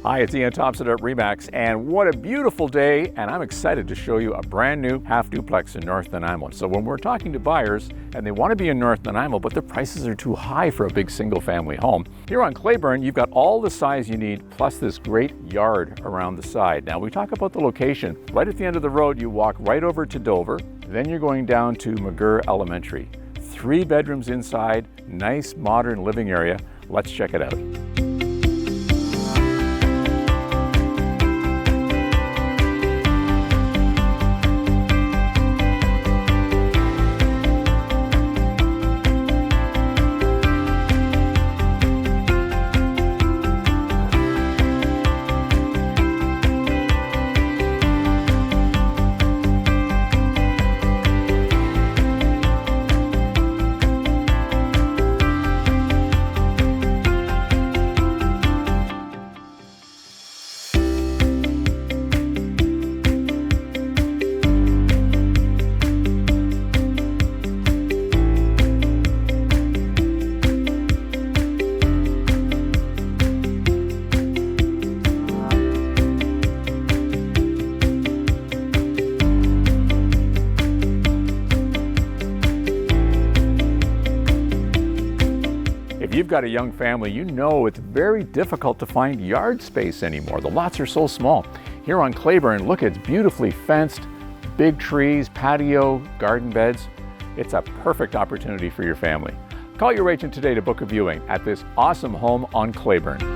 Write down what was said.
Hi, it's Ian Thompson at RE/MAX, and what a beautiful day, and I'm excited to show you a brand new half duplex in North Nanaimo. So when we're talking to buyers and they want to be in North Nanaimo, but the prices are too high for a big single family home, here on Clayburn, you've got all the size you need, plus this great yard around the side. Now we talk about the location. Right at the end of the road, you walk right over to Dover, then you're going down to McGurr Elementary. 3 bedrooms inside, nice modern living area. Let's check it out. If you've got a young family, you know it's very difficult to find yard space anymore. The lots are so small. Here on Clayburn, look, it's beautifully fenced, big trees, patio, garden beds. It's a perfect opportunity for your family. Call your agent today to book a viewing at this awesome home on Clayburn.